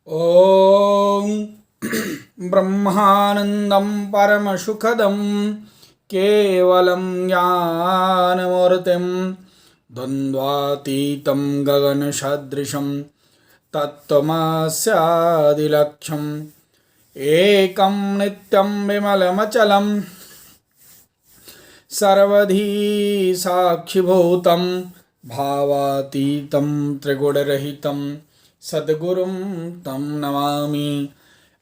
ॐ ब्रह्मानन्दं परमसुखदं केवलं ज्ञानमूर्तिं द्वन्द्वातीतं गगनसदृशं तत्त्वमस्यादिलक्ष्यम् एकं नित्यं विमलमचलं सर्वधी साक्षिभूतं भावातीतं त्रिगुणरहितं सद्गुरुं तं नमामि।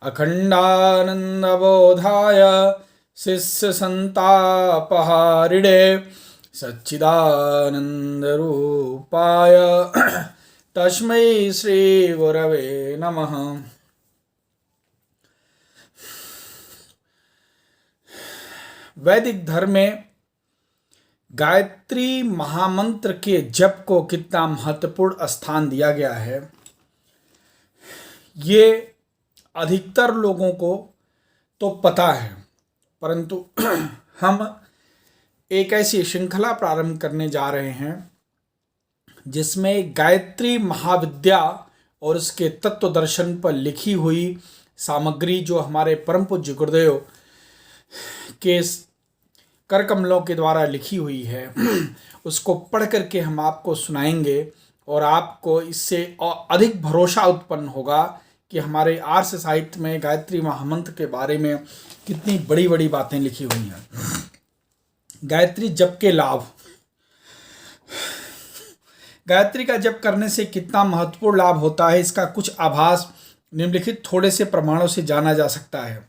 अखण्डानन्दबोधाय शिष्यसन्तापहारिणे सच्चिदानन्दरूपाय तस्मै श्रीगुरवे नमः। वैदिक धर्म में गायत्री महामंत्र के जप को कितना महत्वपूर्ण स्थान दिया गया है, ये अधिकतर लोगों को तो पता है, परंतु हम एक ऐसी श्रृंखला प्रारंभ करने जा रहे हैं जिसमें गायत्री महाविद्या और उसके तत्व दर्शन पर लिखी हुई सामग्री जो हमारे परम पूज्य गुरुदेव के कर कमलों के द्वारा लिखी हुई है उसको पढ़ करके हम आपको सुनाएंगे और आपको इससे और अधिक भरोसा उत्पन्न होगा कि हमारे आर्ष साहित्य में गायत्री महामंत्र के बारे में कितनी बड़ी बड़ी बातें लिखी हुई हैं। गायत्री जप के लाभ। गायत्री का जप करने से कितना महत्वपूर्ण लाभ होता है, इसका कुछ आभास निम्नलिखित थोड़े से प्रमाणों से जाना जा सकता है।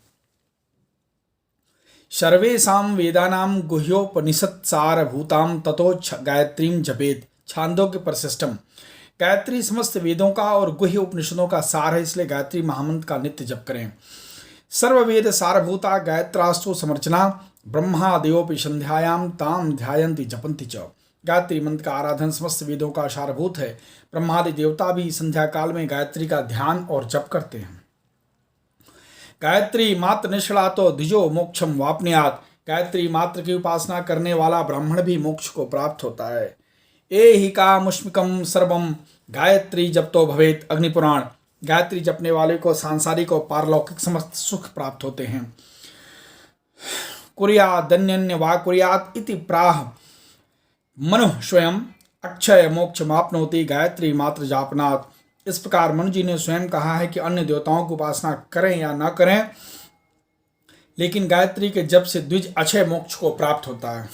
सर्वेषां वेदानां गुह्योपनिषत्सारभूतां ततो गायत्रीं जपेत। छांदोग्य परिशिष्टम। गायत्री समस्त वेदों का और गुह्य उपनिषदों का सार है, इसलिए गायत्री महामंत्र का नित्य जप करें। सर्ववेद सारभूता गायत्रास्तु समर्चना ब्रह्मादयोपि संध्यायां तां ध्यायन्ति जपन्ति च। गायत्री मंत्र का आराधन समस्त वेदों का सारभूत है। ब्रह्मादि देवता भी संध्या काल में गायत्री का ध्यान और जप करते हैं। गायत्री मात्र निष्णातो द्विजो मोक्षम वाप्नुयात्। गायत्री मात्र की उपासना करने वाला ब्राह्मण भी मोक्ष को प्राप्त होता है। एहिकामुष्मिकं सर्वं गायत्री जपतो भवेत्। अग्निपुराण। गायत्री जपने वाले को सांसारिक और पारलौकिक समस्त सुख प्राप्त होते हैं। कुर्यादन्यन्य वा कुर्यात् इति प्राह मनुः स्वयं अक्षय मोक्षमाप्नोति गायत्री मात्र जापनात्। इस प्रकार मनु जी ने स्वयं कहा है कि अन्य देवताओं की उपासना करें या न करें, लेकिन गायत्री के जप से द्विज अक्षय मोक्ष को प्राप्त होता है।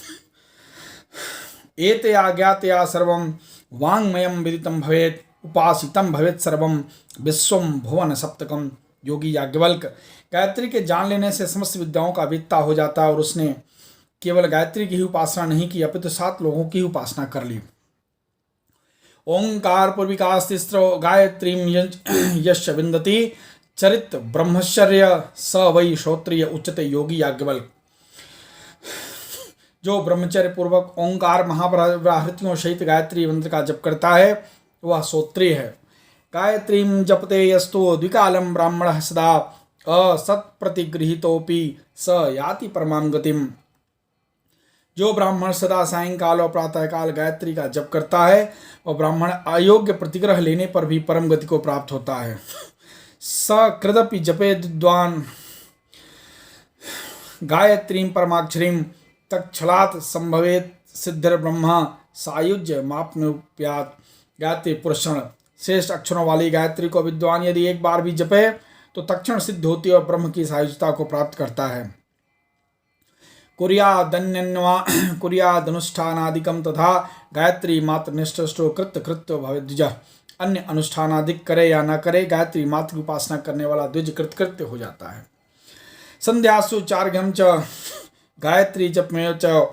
एतया ज्ञातया सर्वं वाङ्मयं विदितं भवेत् उपासितं भवेत् सर्वं विश्वं भुवन सप्तकम। योगी याज्ञवल्क। गायत्री के जान लेने से समस्त विद्याओं का वेत्ता हो जाता है और उसने केवल गायत्री की ही उपासना नहीं की अपितु 7 लोगों की उपासना कर ली। ओंकार पूर्विकास्तिस्रो गायत्रीं यश विन्दति चरित ब्रह्मचर्य स वै श्रोत्रिय उच्चते। योगी याज्ञवल्क। जो ब्रह्मचर्य पूर्वक ओंकार महाव्राहृतियों सहित गायत्री मंत्र का जप करता है वह श्रोत्रिय है। गायत्रीं जपते यस्तु द्विकालं ब्राह्मणः सदा असत्प्रतिगृहीतोऽपि स याति परमां गतिम्। जो ब्राह्मण सदा सायंकाल और प्रातःकाल गायत्री का जप करता है और ब्राह्मण अयोग्य प्रतिग्रह लेने पर भी परम गति को प्राप्त होता है। सकृदपि जपे विद्वान् गायत्रीं परमाक्षरीं तत्क्षणात् संभवेत् सिद्धिर्ब्रह्मा सायुज्य माप्नुयात्। गायत्री पुरुषण। श्रेष्ठ अक्षरों वाली गायत्री को विद्वान यदि एक बार भी जपे तो तत्क्षण सिद्ध होती है और ब्रह्म की सायुज्यता को प्राप्त करता है। कुर्यादनुष्ठानादिकं तथा गायत्री मात्र निष्ठो कृत्य भवेत् द्विजः। अन्य अनुष्ठानादिक करे या न करे, गायत्री मात्र की उपासना करने वाला द्विज कृत्य हो जाता है। संध्यासु चार्घ्यं च गायत्री जपमेव च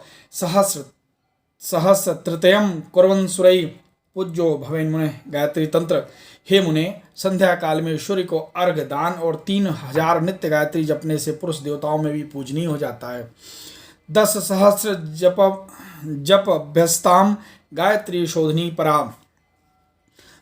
सहस्रतृतीयं कुर्वन् सुरैः पूज्यो भवेन् मुने। गायत्री तंत्र। हे मुने, संध्या काल में सूर्य को अर्घ दान और 3000 नित्य गायत्री जपने से पुरुष देवताओं में भी पूजनीय हो जाता है। 10 सहस्र जप अभ्यस्ताम गायत्री शोधनी परा।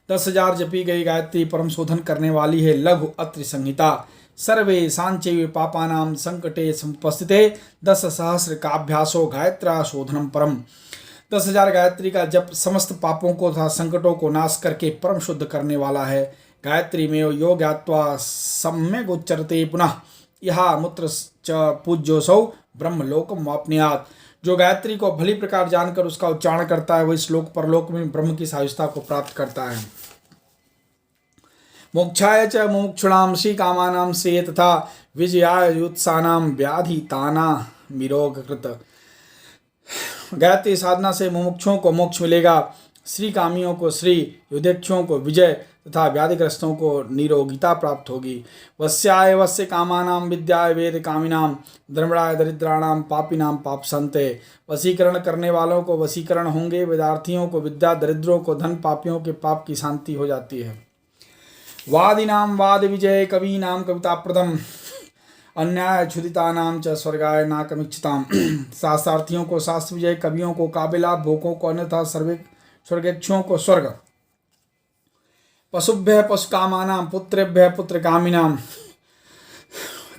10,000 जपी गई गायत्री परम शोधन करने वाली है। लघु अत्रि संहिता। सर्वे सांचैव पापानां संकटे समुपस्थिते 10 सहस्र काभ्यासो गायत्रा शोधनम परम। 10,000 गायत्री का जप समस्त पापों को तथा संकटों को नाश करके परम शुद्ध करने वाला है। गायत्री में यो ज्ञात्वा सम्यक उच्चरते पुनः यहा मूत्र च पूज्योसौ ब्रह्मलोकम वाप्नुयात्। जो गायत्री को भली प्रकार जानकर उसका उच्चारण करता है वो इस लोक परलोक में ब्रह्म की सायुज्यता को प्राप्त करता है। मोक्षाय च मुमुक्षुणां श्रीकामानां से तथा विजयाय युत्सानां व्याधिताना विरोगकृत। गायत्री साधना से मुमुक्षुओं को मोक्ष मिलेगा, श्री कामियों को श्री, युद्धेक्षुओं को विजय तथा व्याधिग्रस्तों को निरोगिता प्राप्त होगी। वस्याय वस्य कामानां विद्याय वेद कामिनां धर्मणाय दरिद्राणां पापिनां पाप संते। वशीकरण करने वालों को वशीकरण होंगे, वेदार्थियों को विद्या, दरिद्रों को धन, पापियों के पाप की शांति हो जाती है। वादिनां वाद विजय कवीनां कविताप्रदम अन्याय क्षुदितानां च स्वर्गाय नाकमिच्छताम। शास्त्रार्थियों को शास्त्र विजय, कवियों को काबिला, भोगों को अन्यथा स्वर्गेक्षुओं को स्वर्ग, पशुभ्य पशुकामानां पुत्रेभ्य पुत्रकामिनां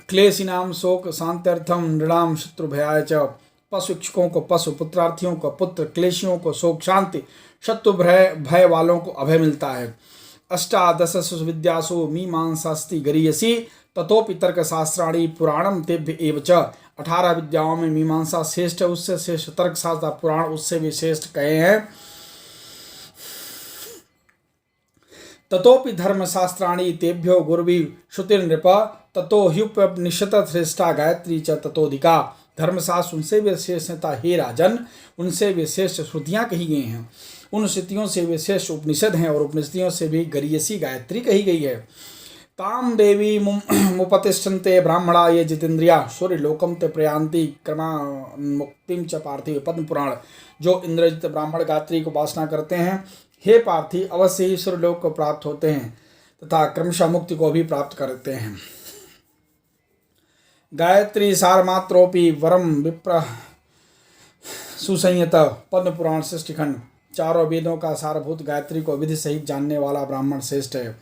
क्लेशिनां शोक शांत्यर्थम नृणां शत्रुभयाय च। पशु इच्छुकों को पशु, पुत्रार्थियों को पुत्र, क्लेशियों को शोक शांति, शत्रु भय वालों को अभय मिलता है। अष्टादशसु विद्यासु मीमांसास्ति गरीयसी ततोपि तर्कशास्त्राणि पुराणम तेभ्य एव च। 18 विद्याओं में मीमांसा श्रेष्ठ है, उससे श्रेष्ठ तर्कशास्त्र पुराण उससे भी श्रेष्ठ कहे हैं। ततोपि धर्मशास्त्राणि तेभ्यो गुरुवी श्रुतिर्नृप ततो ह्युपनिषत् श्रेष्ठा गायत्री च ततोधिका। धर्मशास्त्र उनसे भी श्रेष्ठ था हे राजन, उनसे भी श्रेष्ठ श्रुतियाँ कही गई हैं, उन श्रुतियों से भी श्रेष्ठ उपनिषद हैं और उपनिषदियों से भी गरीयसी गायत्री कही गई है। ताम देवी मुपतिष्ठन्ते ब्राह्मणा ये जितेन्द्रिया सूर्य लोकम ते प्रयांति क्रमा मुक्तिम च पार्थिव। पद्म पुराण। जो इंद्रजित ब्राह्मण गायत्री को उपासना करते हैं हे पार्थी अवश्य ही सूर्यलोक को प्राप्त होते हैं तथा क्रमशः मुक्ति को भी प्राप्त करते हैं। गायत्री सारमात्रोपि वरम विप्र सुसंयत। पद्म पुराण सृष्टिखंड। चारों वेदों का सारभूत गायत्री को विधि सहित जानने वाला ब्राह्मण श्रेष्ठ है।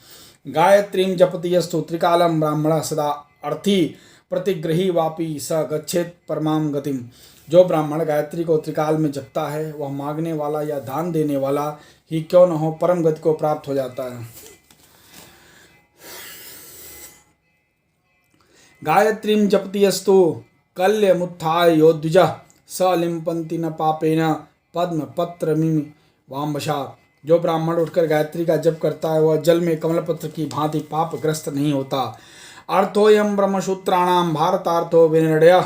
गायत्रीं जपति यस्तु त्रिकालम ब्राह्मण सदा अर्थी प्रतिग्रही वापी स गच्छेत परमाम गतिम। जो ब्राह्मण गायत्री को त्रिकाल में जपता है वह मांगने वाला या दान देने वाला ही क्यों न हो परम गति को प्राप्त हो जाता है। गायत्रीं जपति यस्तु कल्यमुत्थाय योद्विज स लिम्पन्ति न पापेन पद्म पत्र मिम वाम्बशा। जो ब्राह्मण उठकर गायत्री का जप करता है वह जल में कमलपत्र की भांति पापग्रस्त नहीं होता। अर्थोयम ब्रह्मसूत्राणाम भारतार्थो विनिर्णय।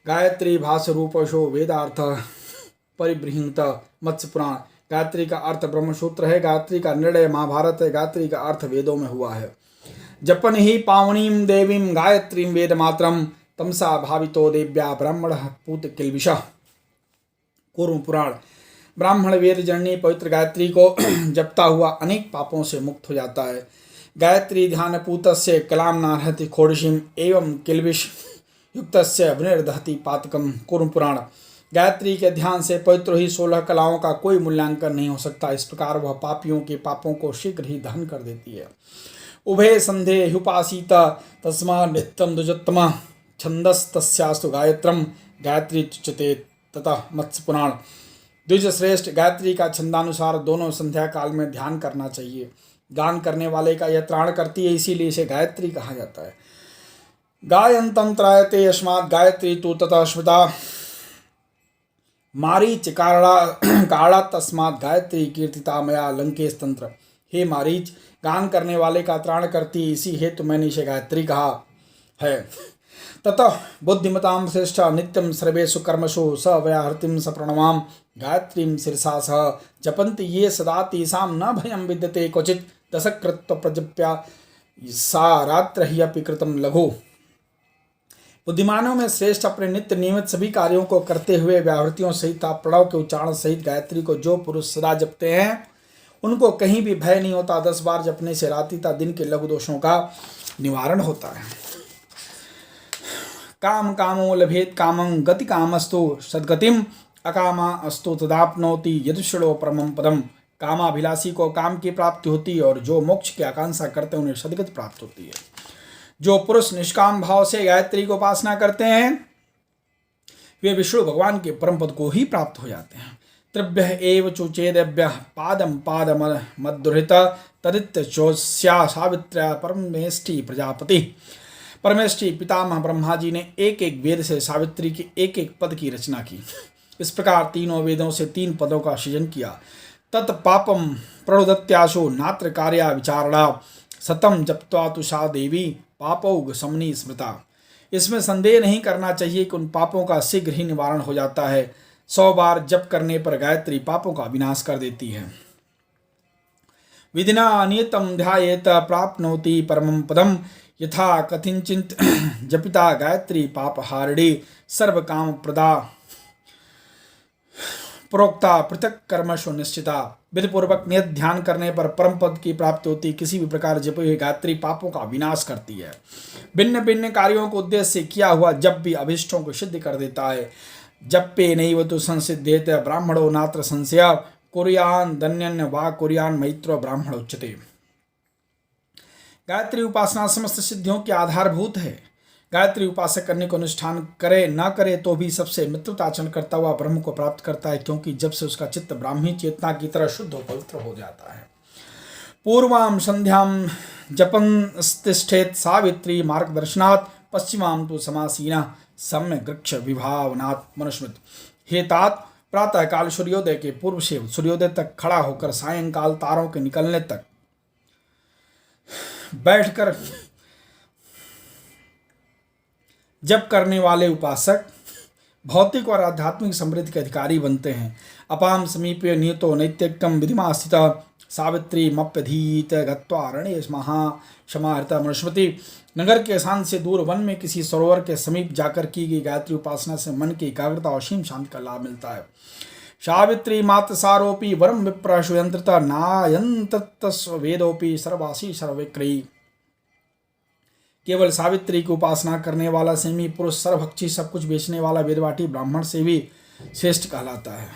गायत्री भाषरूपशो वेदार्थ परिबृहत। मत्स्य पुराण। गायत्री का अर्थ ब्रह्मसूत्र है, गायत्री का निर्णय महाभारत है, गायत्री का अर्थ वेदों में हुआ है। जपन ही पावनीम देवीं गायत्रीं वेद मात्रम तमसा भावितो देव्या ब्राह्मण पूत किलबिष। कूर्म पुराण। ब्राह्मण वेद जननी पवित्र गायत्री को जपता हुआ अनेक पापों से मुक्त हो जाता है। गायत्री ध्यान पूतस्य कलाम नारहति खोड़शिम एवं किलबिष युक्तस्य विनिर्दहति पातकम। कूर्म पुराण। गायत्री के ध्यान से पवित्र ही 16 कलाओं का कोई मूल्यांकन नहीं हो सकता। इस प्रकार वह पापियों के पापों को शीघ्र ही दहन कर देती है। उभय संधे ह्युपासीत तस्मा नित्यम दुजोत्तम छंदस्तस्यास्तु गायत्रम गायत्री तुच्यते ततः। मत्स्य पुराण। द्विज श्रेष्ठ। गायत्री का छंदानुसार दोनों संध्या काल में ध्यान करना चाहिए। गान करने वाले का यह त्राण करती है, इसीलिए इसे गायत्री कहा जाता है। गायन्तं त्रायते यस्मात् गायत्री तु ततः स्मृता मारीच काड़ा तस्मात् गायत्री कीर्तिता मया लंकेश तंत्र। हे मारीच, गान करने वाले का त्राण करती है, इसी हेतु मैंने इसे गायत्री कहा है। ततः बुद्धिमतां श्रेष्ठ नित्यं सर्वेषु कर्मसु स व्याहृतिं स प्रणमां गायत्रीं शिरसा सह जपन्ति ये सदा तेषां न भयं विद्यते क्वचित् दशकृत्व प्रजप्या सा रात्र ही अपि कृतं लघु। बुद्धिमानों में श्रेष्ठ अपने नित्य नियमित सभी कार्यों को करते हुए व्याहृतियों सहित प्रणव के उच्चारण सहित गायत्री को जो पुरुष सदा जपते हैं उनको कहीं भी भय नहीं होता। 10 बार जपने से रात्रिता दिन के लघु दोषों का निवारण होता है। काम कामो लभेत कामं गति कामस्तु सद्गतिम अकामा अस्तु तदाप्नोति यदुषणो परमं पदम। कामाभिलाषी को काम की प्राप्ति होती है और जो मोक्ष की आकांक्षा करते हैं उन्हें सद्गति प्राप्त होती है। जो पुरुष निष्काम भाव से गायत्री को उपासना करते हैं वे विष्णु भगवान के परम पद को ही प्राप्त हो जाते हैं। त्रिभ्य एव चोचेदेभ्यः पादम पादमद्दुहित तदित्यचोस्या सावित्र्या परमेष्टि प्रजापति। परमेष्टि पितामह ब्रह्मा जी ने एक एक वेद से सावित्री के एक एक पद की रचना की। इस प्रकार तीनों वेदों से 3 पदों का सृजन किया। तत्पापम प्रणुदत्याशो नात्र कार्या विचारणा सतम जप्त्वा तुषा देवी पापौघ समनी स्मृता। इसमें संदेह नहीं करना चाहिए कि उन पापों का शीघ्र ही निवारण हो जाता है। 100 बार जप करने पर गायत्री पापों का विनाश कर देती है। विधिना नियतम ध्यायेत प्राप्नोति परमं पदम यथा कथिंचित जपिता गायत्री पापहारिणी सर्व काम प्रदा प्रोक्ता पृथक कर्मशु निश्चिता। विधिपूर्वक नियत ध्यान करने पर परम पद की प्राप्ति होती। किसी भी प्रकार जपी हुई गायत्री पापों का विनाश करती है। भिन्न भिन्न कार्यों को उद्देश्य से किया हुआ जप भी अभिष्टों को सिद्ध कर देता है। जप्पे नैव तु संसिद्धेत ब्राह्मणो नात्र संशय कुर्यान धन्यन वा कुर्यान मैत्रो ब्राह्मण उच्यते। गायत्री उपासना समस्त सिद्धियों के आधारभूत है। गायत्री उपासक करने को अनुष्ठान करे न करे तो भी सबसे मित्रताचरण करता हुआ ब्रह्म को प्राप्त करता है, क्योंकि जब से उसका चित्त ब्राह्मी चेतना की तरह शुद्ध और पवित्र हो जाता है। पूर्वाम संध्याम जपन तिष्ठेत सावित्री मार्गदर्शनात् पश्चिमाम तो समासीना सम्य वृक्ष विभावनात् मनुस्मृत। हे तात, प्रातः काल सूर्योदय के पूर्व से सूर्योदय तक खड़ा होकर सायंकाल तारों के निकलने तक बैठकर जप करने वाले उपासक भौतिक और आध्यात्मिक समृद्धि के अधिकारी बनते हैं। अपाम समीपे नियतो नैत्यकम विधिमा स्थित सावित्री मप्यधीत गत्वारण्य महाशमाहृत मनुस्मृति। नगर के शांत से दूर वन में किसी सरोवर के समीप जाकर की गई गायत्री उपासना से मन की एकाग्रता और असीम शांति का लाभ मिलता है। सावित्री मात सारोपी वरम विप्रशयंत्रता नायंत्र वेदोपि सर्वासी सर्वविक्रयी। केवल सावित्री की उपासना करने वाला सेमी पुरुष सर्वभक्षी सब कुछ बेचने वाला वेदवाटी ब्राह्मण से भी श्रेष्ठ कहलाता है।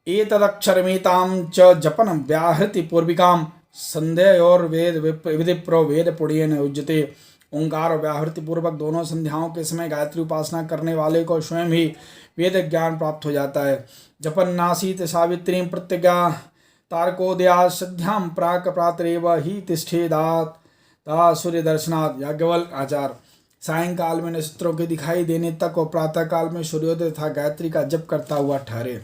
एतदक्षरमेतां च जपन व्याहृति पूर्विकाम संध्योर वेद विधिप्रो वेद पुण्येन युज्यते। ओंकार और व्याहृति पूर्वक दोनों संध्याओं के समय गायत्री उपासना करने वाले को स्वयं ही वेद ज्ञान प्राप्त हो जाता है। जपन नासीत सावित्री प्रत्यज्ञा तारकोदया सध्याम प्राक प्रातरेव ही तिष्ठेदात ता सूर्य दर्शनात्। याज्ञवल्क्य आचार्य। सायंकाल में नक्षत्रों के दिखाई देने तक और प्रातःकाल में सूर्योदय तथा गायत्री का जप करता हुआ ठहरे।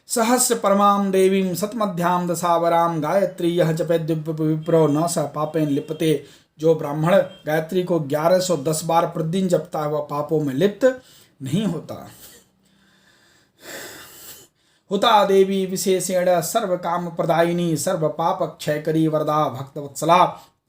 सहस्र परमां देवीं सतमध्यां दशावरां गायत्री यह जपेद् विप्रो न स पापेन लिप्यते। जो ब्राह्मण गायत्री को 1110 बार प्रतिदिन जपता है वह पापों में लिप्त नहीं होता। हुता देवी विशेषेण सर्व काम प्रदायिनी सर्व पाप क्षयकरी वरदा भक्तवत्सला।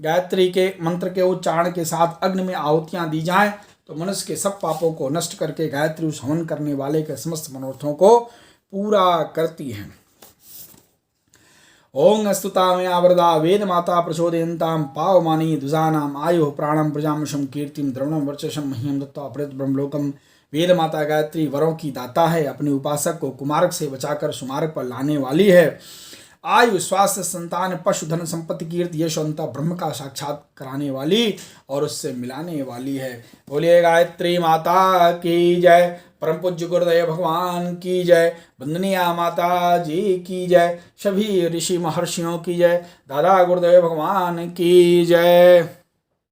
गायत्री के मंत्र के उच्चारण के साथ अग्नि में आहुतियां दी जाएं तो मनुष्य के सब पापों को नष्ट करके गायत्री उस हवन करने वाले के समस्त मनोरथों को पूरा करती है। ओं स्तुता में आवरदा वेद माता प्रचोदयन्तां पावमानी दुजानाम आयु प्राणम प्रजामशम कीर्तिम द्रवणम वर्चसम मह्यम दत्ता अपृत ब्रह्मलोकम। वेद माता गायत्री वरों की दाता है। अपने उपासक को कुमार्ग से बचाकर सुमार्ग पर लाने वाली है। आयु स्वास्थ्य संतान पशुधन संपत्ति कीर्ति यशवंता ब्रह्म का साक्षात कराने वाली और उससे मिलाने वाली है। बोलिए गायत्री माता की जय। परम पूज्य गुरुदेव भगवान की जय। वंदनीया माता जी की जय। सभी ऋषि महर्षियों की जय। दादा गुरुदेव भगवान की जय।